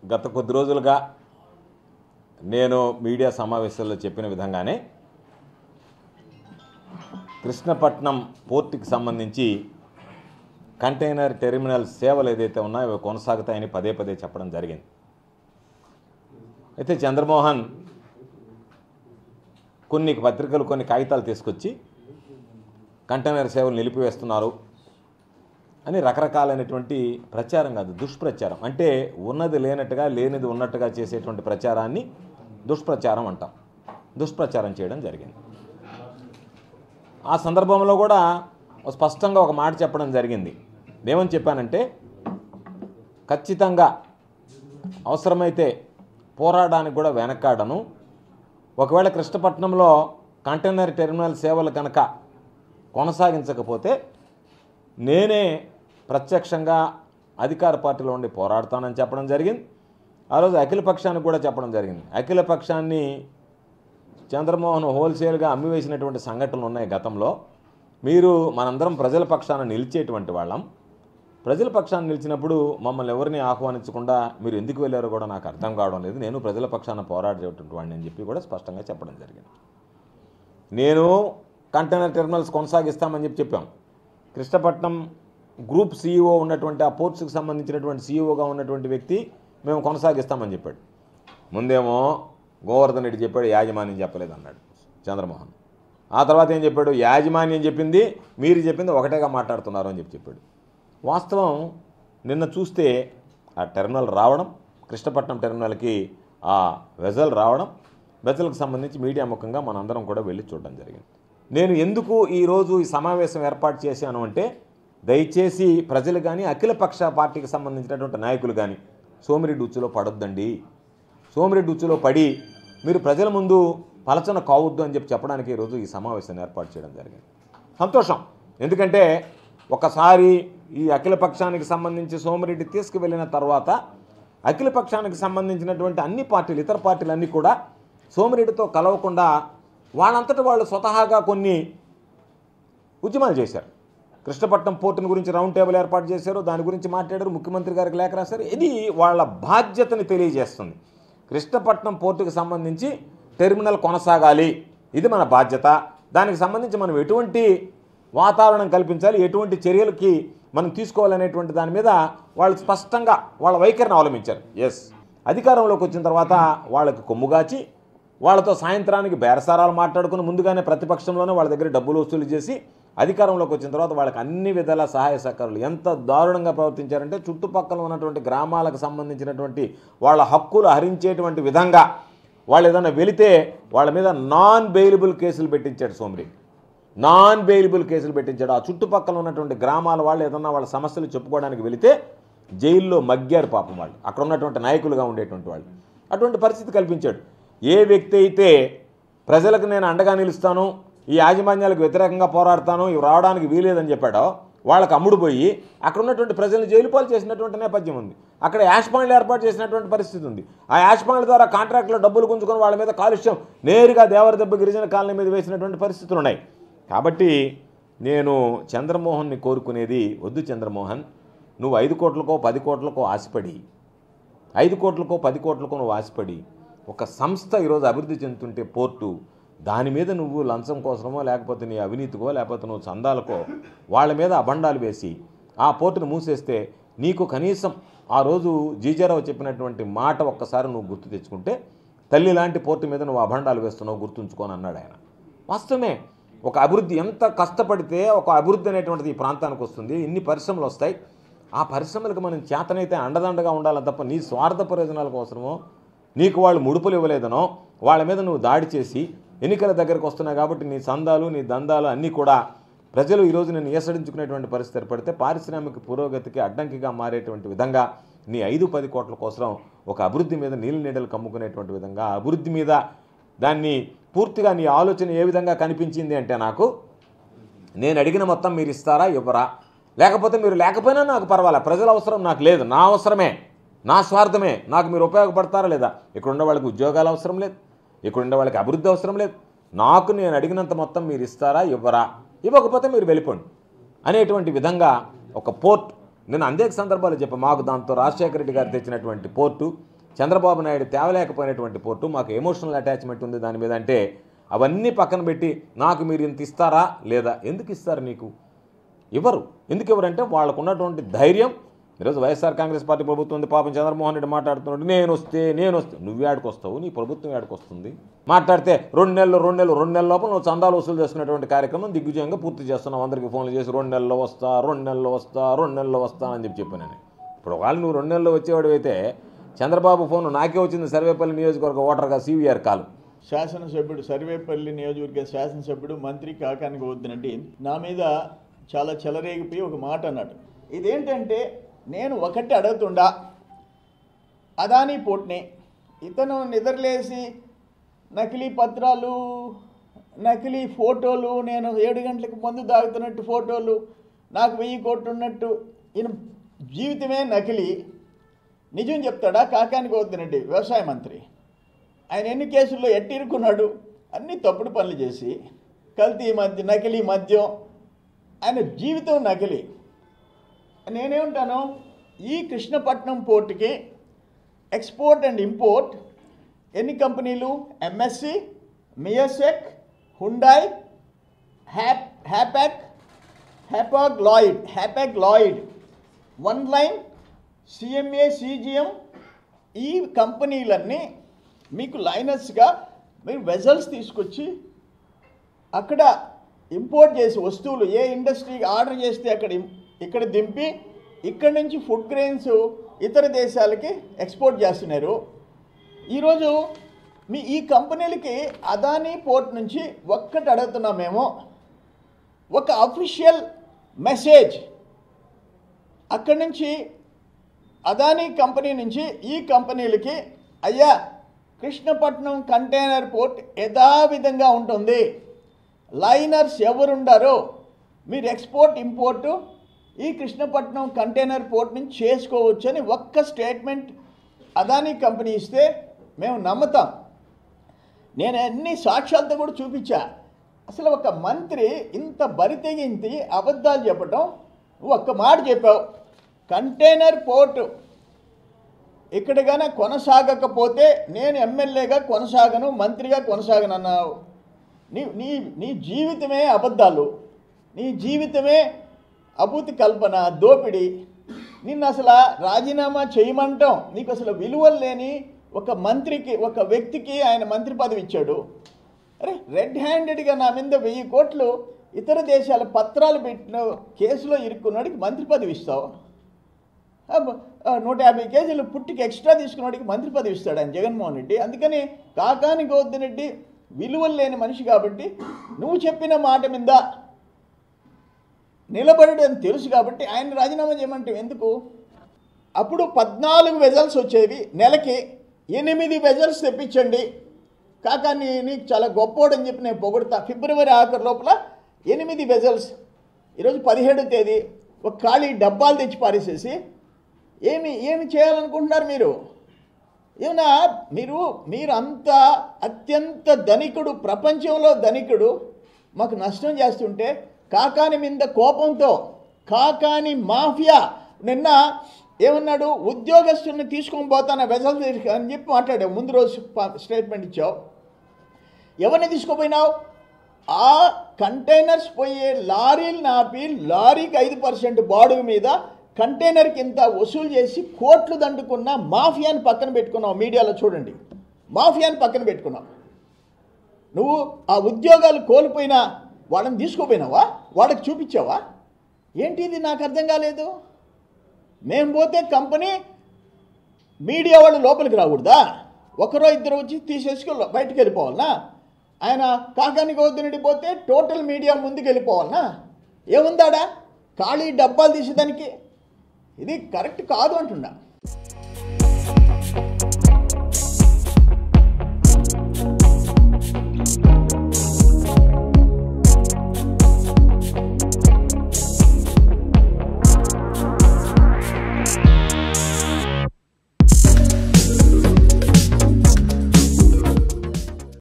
గత కొద్ది రోజులుగా నేను మీడియా సమావేశాల్లో చెప్పిన విధంగానే కృష్ణపట్నం పోర్టుకి సంబంధించి కంటైనర్ టెర్మినల్ సేవలు ఏదైతే ఉన్నాయో అవి కొనసాగుతాయని పదే పదే చెప్పడం జరిగింది. అయితే చంద్రమోహన్ కొన్ని పత్రికలు కొన్ని కాగితాలు తీసుకొచ్చి కంటైనర్ సేవలు నిలిపివేస్తున్నారు అని రకరకాలైనటువంటి ప్రచారం కాదు, దుష్ప్రచారం, అంటే ఉన్నది లేనట్టుగా లేనిది ఉన్నట్టుగా చేసేటువంటి ప్రచారాన్ని దుష్ప్రచారం అంటాం. దుష్ప్రచారం చేయడం జరిగింది. ఆ సందర్భంలో కూడా స్పష్టంగా ఒక మాట చెప్పడం జరిగింది. ఏమని చెప్పానంటే, ఖచ్చితంగా అవసరమైతే పోరాడడానికి కూడా వెనకాడను. ఒకవేళ కృష్ణపట్నంలో కంటైనర్ టెర్మినల్ సేవలు కనుక కొనసాగించకపోతే నేనే ప్రత్యక్షంగా అధికార పార్టీలో ఉండి పోరాడతానని చెప్పడం జరిగింది. ఆ రోజు అఖిల పక్షానికి కూడా చెప్పడం జరిగింది. అఖిల పక్షాన్ని చంద్రమోహన్ హోల్సేల్గా అమ్మివేసినటువంటి సంఘటనలు ఉన్నాయి గతంలో. మీరు మనందరం ప్రజల పక్షాన నిలిచేటువంటి వాళ్ళం. ప్రజల పక్షాన నిలిచినప్పుడు మమ్మల్ని ఎవరిని ఆహ్వానించకుండా మీరు ఎందుకు వెళ్ళారో కూడా నాకు అర్థం కావడం లేదు. నేను ప్రజల పక్షాన పోరాడేటువంటి వాడిని అని చెప్పి కూడా స్పష్టంగా చెప్పడం జరిగింది. నేను కంటైనర్ టెర్మినల్స్ కొనసాగిస్తామని చెప్పాం. కృష్ణపట్నం గ్రూప్ సీఈఓ ఉన్నటువంటి ఆ పోర్ట్స్కి సంబంధించినటువంటి సీఈఓగా ఉన్నటువంటి వ్యక్తి మేము కొనసాగిస్తామని చెప్పాడు. ముందేమో గోవర్ధన్ రెడ్డి చెప్పాడు, యాజమాన్యం చెప్పలేదు అన్నాడు చంద్రమోహన్. ఆ తర్వాత ఏం చెప్పాడు, యాజమాన్యం చెప్పింది మీరు చెప్పింది ఒకటేగా మాట్లాడుతున్నారు అని చెప్పాడు. వాస్తవం నిన్న చూస్తే ఆ టెర్మినల్ రావడం, కృష్ణపట్నం టెర్మినల్కి ఆ వెజల్ రావడం, వెజల్కి సంబంధించి మీడియా ముఖంగా మనందరం కూడా వెళ్ళి చూడడం జరిగింది. నేను ఎందుకు ఈరోజు ఈ సమావేశం ఏర్పాటు చేశాను అంటే, దయచేసి ప్రజలు కానీ అఖిలపక్ష పార్టీకి సంబంధించినటువంటి నాయకులు కానీ సోమిరెడ్డి ఉచ్చులో పడొద్దండి. సోమిరెడ్డి ఉచ్చులో పడి మీరు ప్రజల ముందు పలచన కావద్దు అని చెప్పడానికి ఈరోజు ఈ సమావేశాన్ని ఏర్పాటు చేయడం జరిగింది. సంతోషం. ఎందుకంటే ఒకసారి ఈ అఖిలపక్షానికి సంబంధించి సోమిరెడ్డి తీసుకువెళ్ళిన తర్వాత అఖిలపక్షానికి సంబంధించినటువంటి అన్ని పార్టీలు, ఇతర పార్టీలు అన్నీ కూడా సోమిరెడ్డితో కలవకుండా వాళ్ళంతటా వాళ్ళు స్వతహాగా కొన్ని ఉద్యమాలు చేశారు. కృష్ణపట్నం పోర్టుని గురించి రౌండ్ టేబుల్ ఏర్పాటు చేశారు, దాని గురించి మాట్లాడారు, ముఖ్యమంత్రి గారికి లేఖ రాశారు. ఇది వాళ్ళ బాధ్యతని తెలియజేస్తుంది. కృష్ణపట్నం పోర్టుకి సంబంధించి టెర్మినల్ కొనసాగాలి, ఇది మన బాధ్యత. దానికి సంబంధించి మనం ఎటువంటి వాతావరణం కల్పించాలి, ఎటువంటి చర్యలకి మనం తీసుకోవాలనేటువంటి దాని మీద వాళ్ళు స్పష్టంగా వాళ్ళ వైఖరిని అవలంబించారు. ఎస్, అధికారంలోకి వచ్చిన తర్వాత వాళ్ళకి కొమ్ముగాచి వాళ్ళతో సాయంత్రానికి బేరసారాలు మాట్లాడుకుని ముందుగానే ప్రతిపక్షంలోనే వాళ్ళ దగ్గర డబ్బులు వసూలు చేసి అధికారంలోకి వచ్చిన తర్వాత వాళ్ళకి అన్ని విధాల సహాయ సహకారాలు ఎంత దారుణంగా ప్రవర్తించారంటే, చుట్టుపక్కల ఉన్నటువంటి గ్రామాలకు సంబంధించినటువంటి వాళ్ళ హక్కులు హరించేటువంటి విధంగా వాళ్ళు ఏదైనా వెళితే వాళ్ళ మీద నాన్ బెయిలబుల్ కేసులు పెట్టించాడు సోమిరెడ్డి. నాన్ బెయిలబుల్ కేసులు పెట్టించాడు. ఆ చుట్టుపక్కల ఉన్నటువంటి గ్రామాల వాళ్ళు ఏదన్నా వాళ్ళ సమస్యలు చెప్పుకోవడానికి వెళితే జైల్లో మగ్గారు పాపం వాళ్ళు, అక్కడ ఉన్నటువంటి నాయకులుగా ఉండేటువంటి వాళ్ళు. అటువంటి పరిస్థితి కల్పించాడు. ఏ వ్యక్తి అయితే ప్రజలకు నేను అండగా నిలుస్తాను, ఈ యాజమాన్యాలకు వ్యతిరేకంగా పోరాడతాను, ఇవి రావడానికి వీలేదని చెప్పాడో వాళ్ళకి అమ్ముడుపోయి అక్కడ ఉన్నటువంటి ప్రజలను జైలు పాలు చేసినటువంటి నేపథ్యం ఉంది. అక్కడ యాష్ పాయింట్లు ఏర్పాటు చేసినటువంటి పరిస్థితి ఉంది. ఆ యాష్ పాయింట్ల ద్వారా కాంట్రాక్టులో డబ్బులు గుంజుకొని వాళ్ళ మీద కాలుష్యం నేరుగా దేవరదెబ్బ గిరిజన కాలనీ మీద వేసినటువంటి పరిస్థితులు ఉన్నాయి. కాబట్టి నేను చంద్రమోహన్ని కోరుకునేది, వద్దు చంద్రమోహన్, నువ్వు 5 కోట్లకో 10 కోట్లకో ఆశపడి 5 కోట్లకో 10 కోట్లకో నువ్వు ఆశపడి ఒక సంస్థ ఈరోజు అభివృద్ధి చెందుతుంటే పోర్టు, దాని మీద నువ్వు లంచం కోసమో లేకపోతే నీ అవినీతికో లేకపోతే నువ్వు చందాలకో వాళ్ళ మీద అబండాలు వేసి ఆ పోర్టును మూసేస్తే నీకు కనీసం ఆ రోజు జీజారావు చెప్పినటువంటి మాట ఒక్కసారి నువ్వు గుర్తు తెచ్చుకుంటే, తల్లి లాంటి పోర్టు మీద నువ్వు అబండాలు వేస్తున్నావు గుర్తుంచుకొని అన్నాడు ఆయన. వాస్తవమే, ఒక అభివృద్ధి ఎంత కష్టపడితే ఒక అభివృద్ధి అనేటువంటిది ఈ ప్రాంతానికి వస్తుంది. ఇన్ని పరిశ్రమలు వస్తాయి. ఆ పరిశ్రమలకు మనం చేతనైతే అండదండగా ఉండాలని తప్ప నీ స్వార్థ ప్రయోజనాల కోసమో నీకు వాళ్ళు ముడుపులు ఇవ్వలేదనో వాళ్ళ మీద నువ్వు దాడి చేసి ఎన్నికల దగ్గరకు వస్తున్నాయి కాబట్టి నీ సందాలు నీ దందాలు అన్నీ కూడా ప్రజలు ఈరోజు నేను ఏసడించుకునేటువంటి పరిస్థితి ఏర్పడితే పారిశ్రామిక పురోగతికి అడ్డంకిగా మారేటువంటి విధంగా నీ 5-10 కోట్ల కోసం ఒక అభివృద్ధి మీద నీళ్ళు నీడలు కమ్ముకునేటువంటి విధంగా అభివృద్ధి మీద దాన్ని పూర్తిగా నీ ఆలోచన ఏ విధంగా కనిపించింది అంటే, నాకు నేను అడిగిన మొత్తం మీరు ఇస్తారా ఇవ్వరా, లేకపోతే మీరు లేకపోయినా నాకు పర్వాలే, ప్రజల అవసరం నాకు లేదు, నా అవసరమే, నా స్వార్థమే, నాకు మీరు ఉపయోగపడతారా లేదా, ఇక్కడ ఉండే వాళ్ళకి ఉద్యోగాలు అవసరం లేదు, ఇక్కడ ఉండే వాళ్ళకి అభివృద్ధి అవసరం లేదు, నాకు నేను అడిగినంత మొత్తం మీరు ఇస్తారా ఇవ్వరా, ఇవ్వకపోతే మీరు వెళ్ళిపోండి అనేటువంటి విధంగా ఒక పోర్ట్ నేను అనేక సందర్భాలు చెప్పాను. మాకు దాంతో రాజశేఖర రెడ్డి గారు తెచ్చినటువంటి పోర్టు, చంద్రబాబు నాయుడు తేవలేకపోయినటువంటి పోర్టు, మాకు ఎమోషనల్ అటాచ్మెంట్ ఉంది దాని మీద అంటే అవన్నీ పక్కన పెట్టి నాకు మీరు ఇంత ఇస్తారా లేదా? ఎందుకు ఇస్తారు? నీకు ఇవ్వరు. ఎందుకు ఇవ్వరంటే వాళ్ళకు ఉన్నటువంటి ధైర్యం. ఈరోజు వైఎస్ఆర్ కాంగ్రెస్ పార్టీ ప్రభుత్వం ఉంది, పాపం చంద్రమోహన్ రెడ్డి మాట్లాడుతున్నాడు, నేను వస్తే నువ్వు ఏడుకొస్తావు, నీ ప్రభుత్వం ఏడుకొస్తుంది. మాట్లాడితే 2 నెలల లోపల నువ్వు చందాలు వసూలు చేసుకునేటువంటి కార్యక్రమం దిగ్విజయంగా పూర్తి చేస్తున్నావు. అందరికీ ఫోన్లు చేసి 2 నెలల్లో వస్తా అని చెప్పాను నేను. ఇప్పుడు ఒకవేళ నువ్వు 2 నెలల్లో వచ్చేవాడు అయితే చంద్రబాబు ఫోన్ నాకే వచ్చింది, సర్వేపల్లి నియోజకవర్గ ఓటర్గా CVR కాల్. శాసనసభ్యుడు, సర్వేపల్లి నియోజకవర్గ శాసనసభ్యుడు మంత్రి కాకాని గోవర్ధన్ నా మీద చాలా చెలరేగిపోయి ఒక మాట అన్నాడు. ఇదేంటంటే నేను ఒకటి అడుగుతుండా, అదానీ పోర్ట్ని ఇతను నిద్రలేసి నకిలీ పత్రాలు, నకిలీ ఫోటోలు, నేను 7 గంటలకు మందు తాగుతున్నట్టు ఫోటోలు, నాకు 1000 కోట్లు ఉన్నట్టు, ఈయన జీవితమే నకిలీ. నిజం చెప్తాడా కాకాని గోవర్ధన్ రెడ్డి వ్యవసాయ మంత్రి? ఆయన ఎన్ని కేసుల్లో ఎట్టిరుకున్నాడు? అన్ని తప్పుడు పనులు చేసి, కల్తీ మద్యం, నకిలీ మద్యం, ఆయన జీవితం నకిలీ. నేనేమంటాను, ఈ కృష్ణపట్నం పోర్టుకి ఎక్స్పోర్ట్ అండ్ ఇంపోర్ట్ ఎన్ని కంపెనీలు? MSC, మియాసెక్, Hyundai, Hapag Lloyd, One Line, CMA, CGM, ఈ కంపెనీలన్నీ మీకు లైనర్స్గా మీరు వెజల్స్ తీసుకొచ్చి అక్కడ ఇంపోర్ట్ చేసి వస్తువులు ఏ ఇండస్ట్రీకి ఆర్డర్ చేస్తే ఇక్కడ దింపి ఇక్కడ నుంచి ఫుడ్ గ్రెయిన్స్ ఇతర దేశాలకి ఎక్స్పోర్ట్ చేస్తున్నారు. ఈరోజు ఈ కంపెనీలకి అదానీ పోర్ట్ నుంచి ఒక్కటి అడుగుతున్నామేమో, ఒక అఫీషియల్ మెసేజ్ అక్కడి నుంచి అదానీ కంపెనీ నుంచి ఈ కంపెనీలకి, అయ్యా కృష్ణపట్నం కంటైనర్ పోర్ట్ యథావిధంగా ఉంటుంది, లైనర్స్ ఎవరుండారో మీరు ఎక్స్పోర్ట్ ఇంపోర్టు ఈ కృష్ణపట్నం కంటైనర్ పోర్ట్ నుంచి చేసుకోవచ్చు అని ఒక్క స్టేట్మెంట్ అదానీ కంపెనీ ఇస్తే మేము నమ్ముతాం. నేను అన్ని సాక్ష్యాలతో కూడా చూపించా. అసలు ఒక మంత్రి ఇంత బరితెగించి అబద్ధాలు చెప్పటం, నువ్వు ఒక్క మాట చెప్పావు, కంటైనర్ పోర్టు ఇక్కడగానే కొనసాగకపోతే నేను ఎమ్మెల్యేగా కొనసాగను, మంత్రిగా కొనసాగను అన్నావు. నీ జీవితమే అబద్ధాలు, నీ జీవితమే అభూతి కల్పన, దోపిడీ. నిన్ను అసలు రాజీనామా చేయమంటాం. నీకు అసలు విలువలు లేని ఒక మంత్రికి, ఒక వ్యక్తికి ఆయన మంత్రి పదవి ఇచ్చాడు. అరే రెడ్ హ్యాండెడ్గా నా మీద 1000 కోట్లు ఇతర దేశాల పత్రాలు పెట్టిన కేసులో ఇరుక్కున్నాడికి మంత్రి పదవి ఇస్తావు. 150 కేజీలు పుట్టికి ఎక్స్ట్రా తీసుకున్నవాడికి మంత్రి పదవి ఇస్తాడు ఆయన జగన్మోహన్ రెడ్డి. అందుకని కాకాని గోవర్ధన్ రెడ్డి విలువలు లేని మనిషి కాబట్టి నువ్వు చెప్పిన మాట మీద నిలబడని తెలుసు కాబట్టి ఆయన రాజీనామా చేయమంటే ఎందుకు? అప్పుడు 14 వెజల్స్ వచ్చేవి, నెలకి 8 వెజల్స్ తెప్పించండి కాకాని, నీకు చాలా గొప్పోడని చెప్పి నేను పొగుడుతా. ఫిబ్రవరి ఆఖరు లోపల 8 వెజల్స్, ఈరోజు 17వ తేదీ, ఒక ఖాళీ డబ్బాలు తెచ్చి పారేసేసి ఏమి చేయాలనుకుంటున్నారు మీరు? ఏమన్నా మీరు అంత అత్యంత ధనికుడు, ప్రపంచంలో ధనికుడు, మాకు నష్టం చేస్తుంటే కాకాని మీద కోపంతో కాకాని మాఫియా నిన్న ఏమన్నాడు, ఉద్యోగస్తుల్ని తీసుకొని పోతాను వెజల్ అని చెప్పి మాట్లాడావు. ముందు రోజు స్టేట్మెంట్ ఇచ్చావు. ఎవరిని తీసుకుపోయినావు? ఆ కంటైనర్స్ పోయే లారీలు నాపి లారీకి 5% బాడుగు మీద కంటైనర్కి ఇంత వసూలు చేసి కోట్లు దండుకున్న మాఫియాని పక్కన పెట్టుకున్నావు. మీడియాలో చూడండి, మాఫియాని పక్కన పెట్టుకున్నావు. నువ్వు ఆ ఉద్యోగాలు కోల్పోయిన వాళ్ళని తీసుకుపోయినావా? వాళ్ళకి చూపించావా? ఏంటి ఇది? నాకు అర్థం కాలేదు. మేము పోతే కంపెనీ మీడియా వాళ్ళు లోపలికి రాకూడదా? ఒకరో ఇద్దరు వచ్చి తీసేసుకు బయటకు వెళ్ళిపోవాలనా? ఆయన కాకాని గోవర్ధన్ రెడ్డి పోతే టోటల్ మీడియా ముందుకు వెళ్ళిపోవాలనా? ఏముందాడా? ఖాళీ డబ్బాలు తీసేదానికి ఇది కరెక్ట్ కాదు అంటున్నా.